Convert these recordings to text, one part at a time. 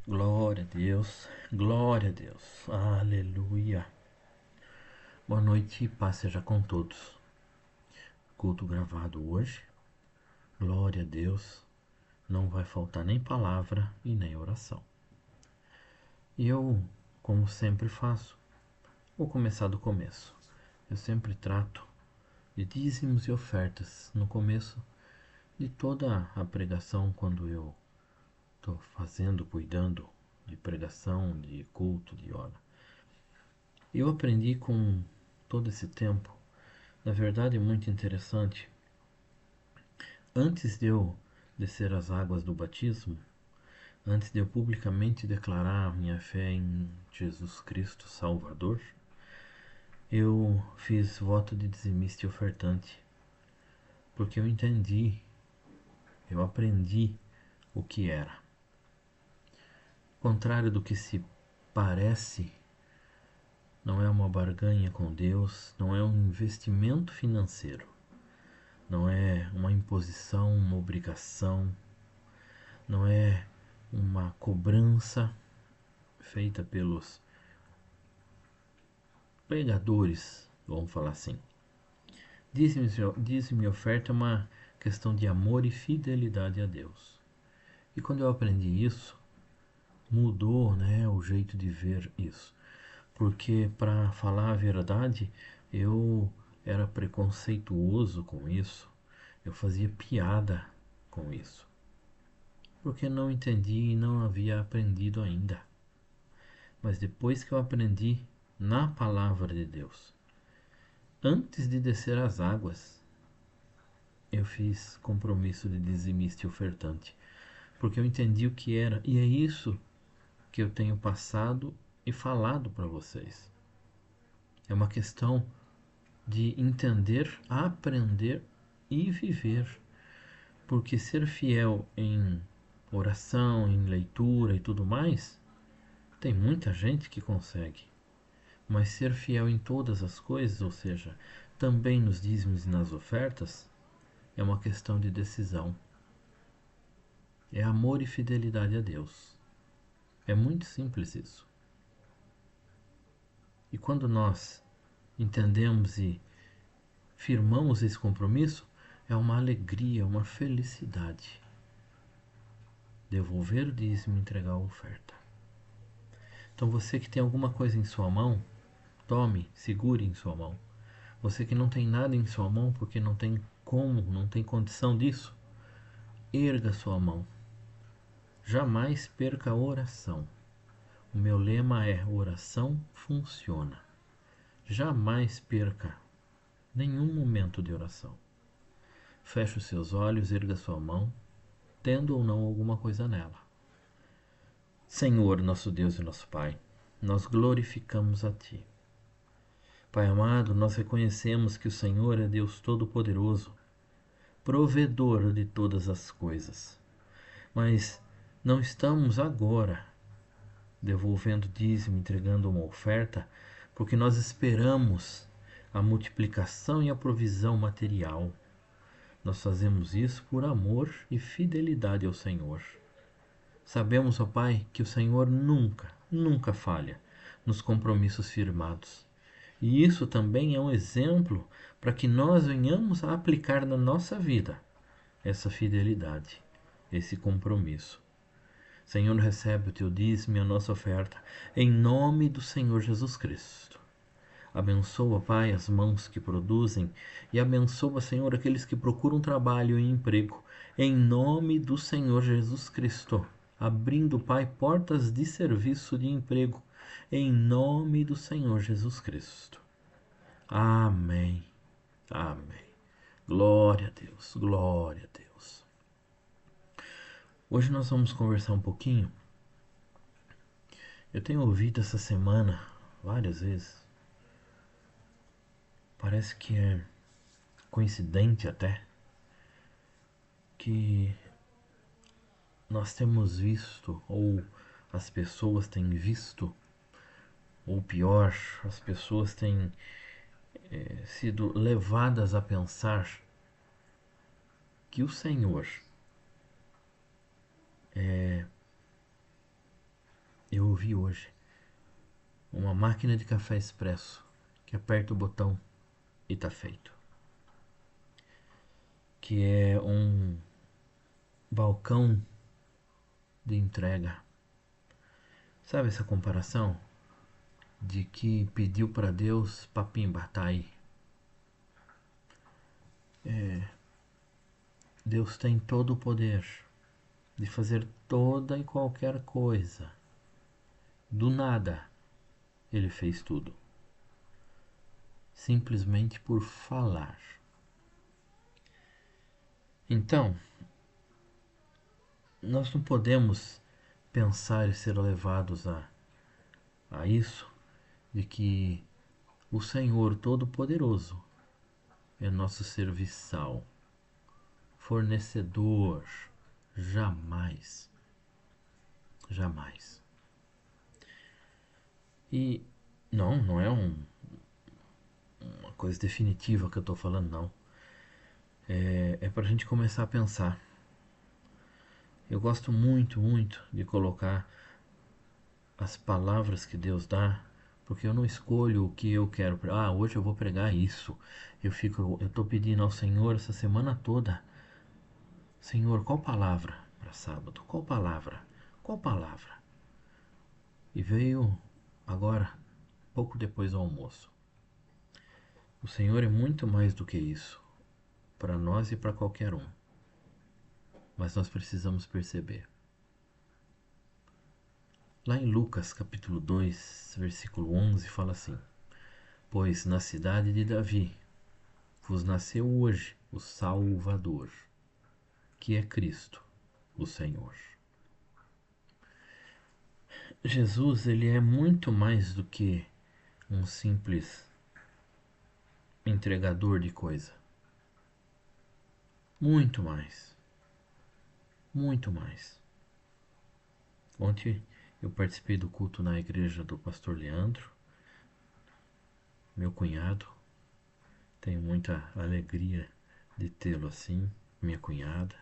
Glória a Deus, glória a Deus, aleluia. Boa noite, paz seja com todos. Culto gravado hoje, glória a Deus, não vai faltar nem palavra e nem oração. E eu, como sempre faço, vou começar do começo. Eu sempre trato de dízimos e ofertas no começo de toda a pregação, quando eu estou fazendo, cuidando de pregação, de culto, de hora. Eu aprendi com todo esse tempo, na verdade é muito interessante. Antes de eu descer as águas do batismo, antes de eu publicamente declarar minha fé em Jesus Cristo Salvador, eu fiz voto de dizimista e ofertante, porque eu entendi, eu aprendi o que era. Contrário do que se parece, não é uma barganha com Deus, não é um investimento financeiro, não é uma imposição, uma obrigação, não é uma cobrança feita pelos pregadores, vamos falar assim. Dízimo e oferta é uma questão de amor e fidelidade a Deus. E quando eu aprendi isso, mudou, né, o jeito de ver isso. Porque, para falar a verdade, eu era preconceituoso com isso, eu fazia piada com isso, porque não entendi e não havia aprendido ainda. Mas depois que eu aprendi na palavra de Deus, antes de descer as águas, eu fiz compromisso de dizimista e ofertante, porque eu entendi o que era, e é isso que eu tenho passado e falado para vocês. É uma questão de entender, aprender e viver, porque ser fiel em oração, em leitura e tudo mais, tem muita gente que consegue, mas ser fiel em todas as coisas, ou seja, também nos dízimos e nas ofertas, é uma questão de decisão. É amor e fidelidade a Deus. É muito simples isso. E quando nós entendemos e firmamos esse compromisso, é uma alegria, uma felicidade. Devolver o dízimo e entregar a oferta. Então você que tem alguma coisa em sua mão, tome, segure em sua mão. Você que não tem nada em sua mão porque não tem como, não tem condição disso, erga sua mão. Jamais perca a oração. O meu lema é: oração funciona. Jamais perca nenhum momento de oração. Feche os seus olhos, erga sua mão, tendo ou não alguma coisa nela. Senhor, nosso Deus e nosso Pai, nós glorificamos a Ti. Pai amado, nós reconhecemos que o Senhor é Deus Todo-Poderoso, provedor de todas as coisas. Mas não estamos agora devolvendo dízimo, entregando uma oferta, porque nós esperamos a multiplicação e a provisão material. Nós fazemos isso por amor e fidelidade ao Senhor. Sabemos, ó Pai, que o Senhor nunca, nunca falha nos compromissos firmados. E isso também é um exemplo para que nós venhamos a aplicar na nossa vida essa fidelidade, esse compromisso. Senhor, recebe o teu dízimo e a nossa oferta, em nome do Senhor Jesus Cristo. Abençoa, Pai, as mãos que produzem e abençoa, Senhor, aqueles que procuram trabalho e emprego, em nome do Senhor Jesus Cristo. Abrindo, Pai, portas de serviço de emprego, em nome do Senhor Jesus Cristo. Amém. Amém. Glória a Deus. Glória a Deus. Hoje nós vamos conversar um pouquinho. Eu tenho ouvido essa semana várias vezes. Parece que é coincidente até que nós temos visto, ou as pessoas têm visto, ou pior, as pessoas têm sido levadas a pensar que o Senhor eu vi hoje. Uma máquina de café expresso que aperta o botão e tá feito. Que é um balcão de entrega. Sabe essa comparação? De que pediu para Deus, papimba, tá aí. Deus tem todo o poder de fazer toda e qualquer coisa. Do nada, Ele fez tudo. Simplesmente por falar. Então, nós não podemos pensar e ser levados a isso, de que o Senhor Todo-Poderoso é nosso serviçal, fornecedor. Jamais. Jamais. E não é uma coisa definitiva que eu estou falando, não. É para a gente começar a pensar. Eu gosto muito, muito de colocar as palavras que Deus dá, porque eu não escolho o que eu quero. Hoje eu vou pregar isso. Eu estou pedindo ao Senhor essa semana toda. Senhor, qual palavra para sábado? Qual palavra? Qual palavra? E veio agora, pouco depois do almoço. O Senhor é muito mais do que isso, para nós e para qualquer um. Mas nós precisamos perceber. Lá em Lucas capítulo 2, versículo 11, fala assim: Pois na cidade de Davi vos nasceu hoje o Salvador, que é Cristo, o Senhor. Jesus, ele é muito mais do que um simples entregador de coisa. Muito mais. Muito mais. Ontem eu participei do culto na igreja do pastor Leandro, meu cunhado. Tenho muita alegria de tê-lo assim, minha cunhada,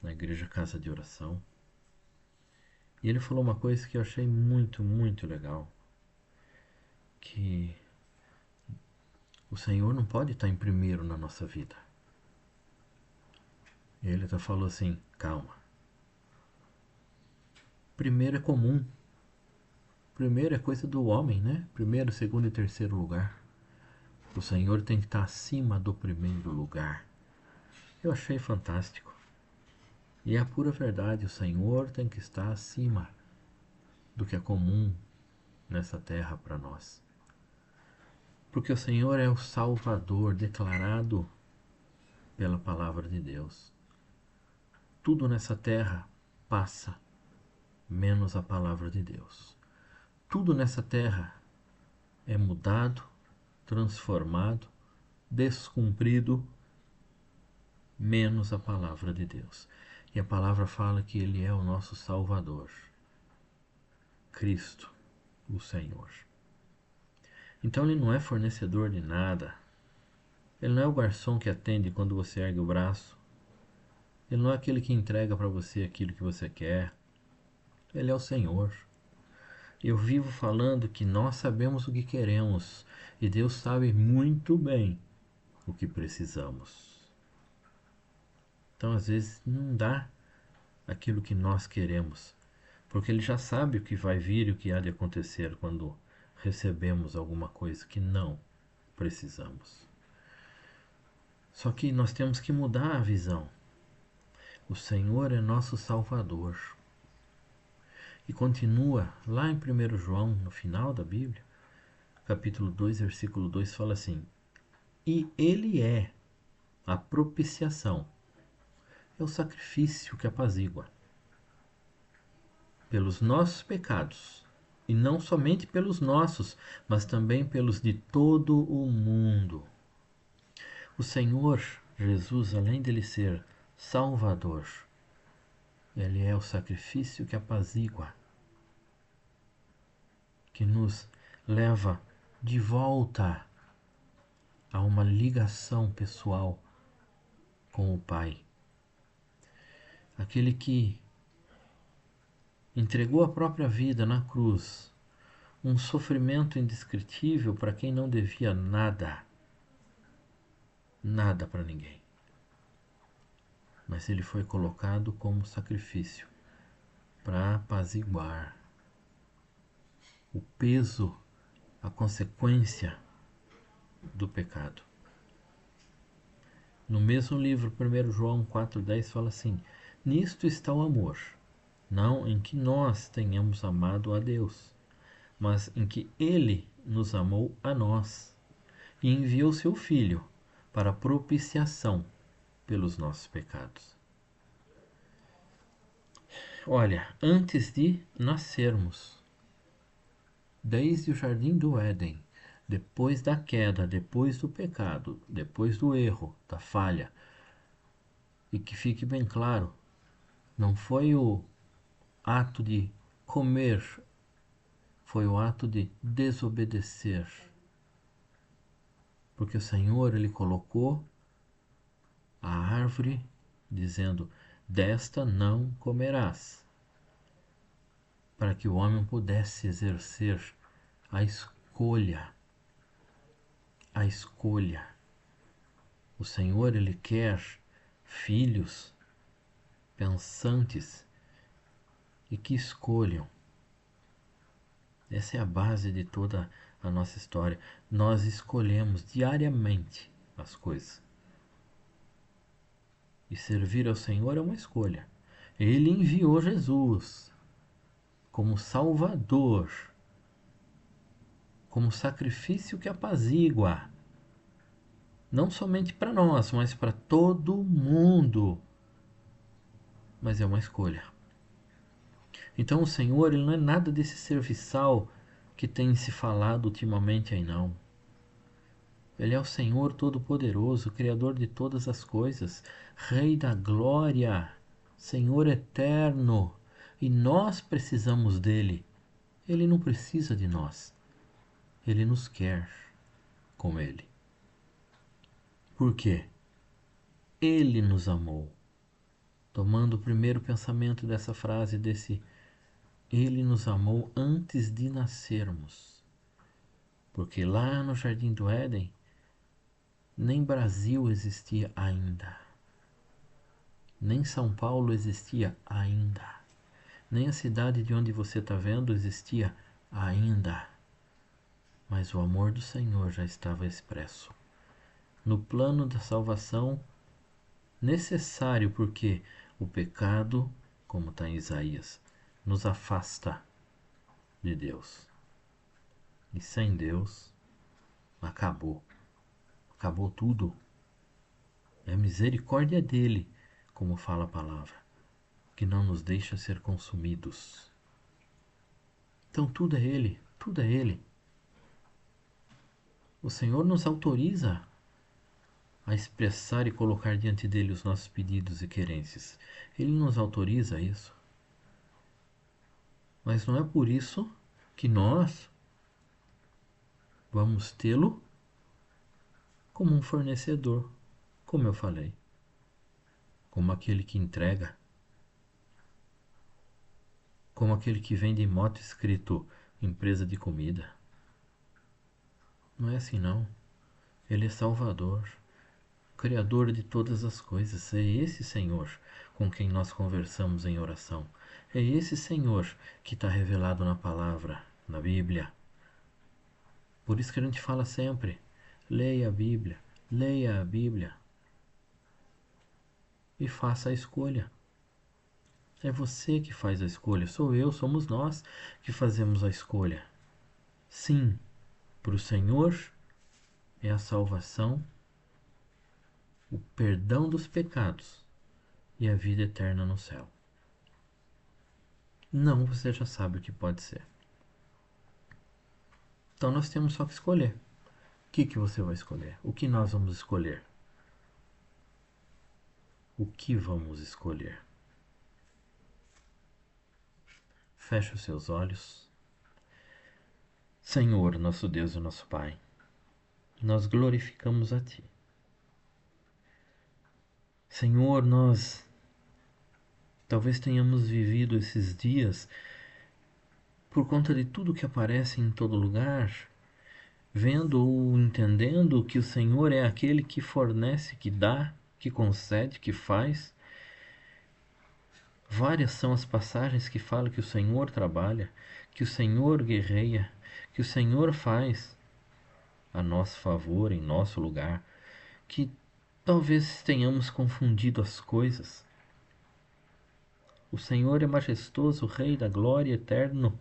na igreja Casa de Oração. E ele falou uma coisa que eu achei muito, muito legal. Que o Senhor não pode estar em primeiro na nossa vida. E ele até falou assim, calma. Primeiro é comum. Primeiro é coisa do homem, né? Primeiro, segundo e terceiro lugar. O Senhor tem que estar acima do primeiro lugar. Eu achei fantástico. E é a pura verdade, o Senhor tem que estar acima do que é comum nessa terra para nós. Porque o Senhor é o Salvador declarado pela palavra de Deus. Tudo nessa terra passa, menos a palavra de Deus. Tudo nessa terra é mudado, transformado, descumprido, menos a palavra de Deus. E a palavra fala que Ele é o nosso Salvador, Cristo, o Senhor. Então Ele não é fornecedor de nada. Ele não é o garçom que atende quando você ergue o braço. Ele não é aquele que entrega para você aquilo que você quer. Ele é o Senhor. Eu vivo falando que nós sabemos o que queremos e Deus sabe muito bem o que precisamos. Então, às vezes, não dá aquilo que nós queremos, porque Ele já sabe o que vai vir e o que há de acontecer quando recebemos alguma coisa que não precisamos. Só que nós temos que mudar a visão. O Senhor é nosso Salvador. E continua lá em 1 João, no final da Bíblia, capítulo 2, versículo 2, fala assim: E Ele é a propiciação, é o sacrifício que apazigua pelos nossos pecados, e não somente pelos nossos, mas também pelos de todo o mundo. O Senhor Jesus, além dele ser Salvador, Ele é o sacrifício que apazigua, que nos leva de volta a uma ligação pessoal com o Pai. Aquele que entregou a própria vida na cruz, um sofrimento indescritível para quem não devia nada, nada para ninguém. Mas ele foi colocado como sacrifício para apaziguar o peso, a consequência do pecado. No mesmo livro, 1 João 4,10 fala assim: nisto está o amor, não em que nós tenhamos amado a Deus, mas em que Ele nos amou a nós e enviou seu Filho para propiciação pelos nossos pecados. Olha, antes de nascermos, desde o jardim do Éden, depois da queda, depois do pecado, depois do erro, da falha, e que fique bem claro, não foi o ato de comer, foi o ato de desobedecer. Porque o Senhor, Ele colocou a árvore dizendo: desta não comerás, para que o homem pudesse exercer a escolha. A escolha. O Senhor, Ele quer filhos pensantes e que escolham. Essa é a base de toda a nossa história. Nós escolhemos diariamente as coisas. E servir ao Senhor é uma escolha. Ele enviou Jesus como Salvador, como sacrifício que apazigua, não somente para nós, mas para todo mundo. Mas é uma escolha. Então o Senhor, Ele não é nada desse serviçal que tem se falado ultimamente aí não. Ele é o Senhor Todo-Poderoso, Criador de todas as coisas, Rei da glória, Senhor eterno, e nós precisamos dele. Ele não precisa de nós. Ele nos quer com ele. Por quê? Ele nos amou. Tomando o primeiro pensamento dessa frase, ele nos amou antes de nascermos. Porque lá no Jardim do Éden, nem Brasil existia ainda. Nem São Paulo existia ainda. Nem a cidade de onde você está vendo existia ainda. Mas o amor do Senhor já estava expresso no plano da salvação necessário, porque o pecado, como está em Isaías, nos afasta de Deus. E sem Deus, acabou. Acabou tudo. É a misericórdia dele, como fala a palavra, que não nos deixa ser consumidos. Então tudo é ele, tudo é ele. O Senhor nos autoriza a expressar e colocar diante dele os nossos pedidos e querências. Ele nos autoriza a isso. Mas não é por isso que nós vamos tê-lo como um fornecedor, como eu falei, como aquele que entrega, como aquele que vende moto escrito empresa de comida. Não é assim não. Ele é Salvador, Criador de todas as coisas. É esse Senhor com quem nós conversamos em oração. É esse Senhor que está revelado na palavra, na Bíblia. Por isso que a gente fala sempre: leia a Bíblia, leia a Bíblia e faça a escolha. É você que faz a escolha, sou eu, somos nós que fazemos a escolha. Sim, para o Senhor é a salvação, o perdão dos pecados e a vida eterna no céu. Não, você já sabe o que pode ser. Então nós temos só que escolher. O que você vai escolher? O que nós vamos escolher? O que vamos escolher? Feche os seus olhos. Senhor, nosso Deus e nosso Pai, nós glorificamos a Ti. Senhor, nós Talvez tenhamos vivido esses dias por conta de tudo que aparece em todo lugar, vendo ou entendendo que o Senhor é aquele que fornece, que dá, que concede, que faz. Várias são as passagens que falam que o Senhor trabalha, que o Senhor guerreia, que o Senhor faz a nosso favor, em nosso lugar, que talvez tenhamos confundido as coisas. O Senhor é majestoso, Rei da glória, eterno,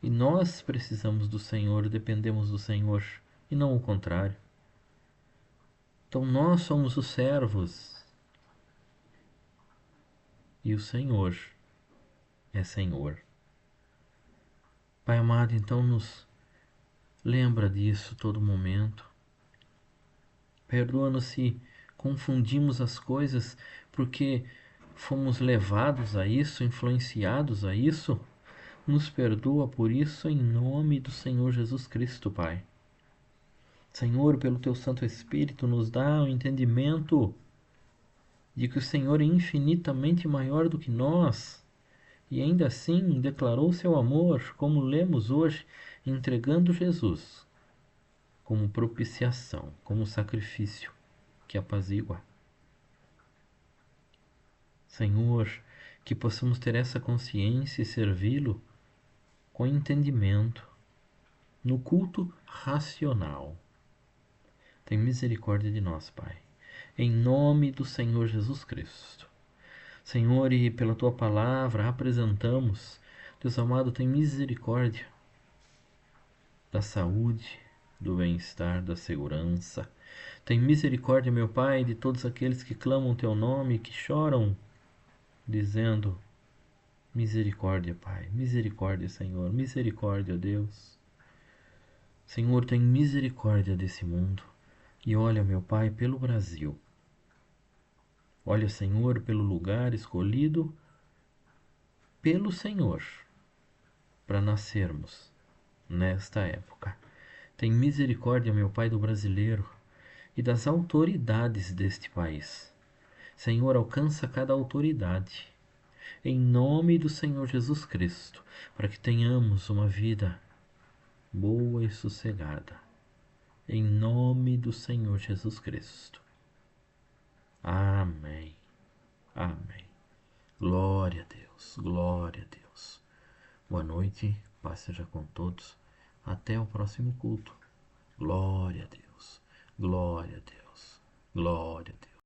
e nós precisamos do Senhor, dependemos do Senhor, e não o contrário. Então nós somos os servos, e o Senhor é Senhor. Pai amado, então nos lembra disso todo momento. Perdoa-nos se confundimos as coisas porque fomos levados a isso, influenciados a isso. Nos perdoa por isso em nome do Senhor Jesus Cristo, Pai. Senhor, pelo teu Santo Espírito, nos dá o entendimento de que o Senhor é infinitamente maior do que nós e ainda assim declarou seu amor, como lemos hoje, entregando Jesus como propiciação, como sacrifício que apazigua. Senhor, que possamos ter essa consciência e servi-lo com entendimento, no culto racional. Tem misericórdia de nós, Pai. Em nome do Senhor Jesus Cristo. Senhor, e pela Tua palavra apresentamos, Deus amado, tem misericórdia da saúde, do bem-estar, da segurança. Tem misericórdia, meu Pai, de todos aqueles que clamam Teu nome, que choram, dizendo: misericórdia, Pai, misericórdia, Senhor, misericórdia, Deus. Senhor, tem misericórdia desse mundo. E olha, meu Pai, pelo Brasil. Olha, Senhor, pelo lugar escolhido pelo Senhor para nascermos nesta época. Tem misericórdia, meu Pai, do brasileiro e das autoridades deste país. Senhor, alcança cada autoridade, em nome do Senhor Jesus Cristo, para que tenhamos uma vida boa e sossegada, em nome do Senhor Jesus Cristo. Amém. Amém. Glória a Deus, glória a Deus. Boa noite, paz seja com todos. Até o próximo culto. Glória a Deus, glória a Deus, glória a Deus.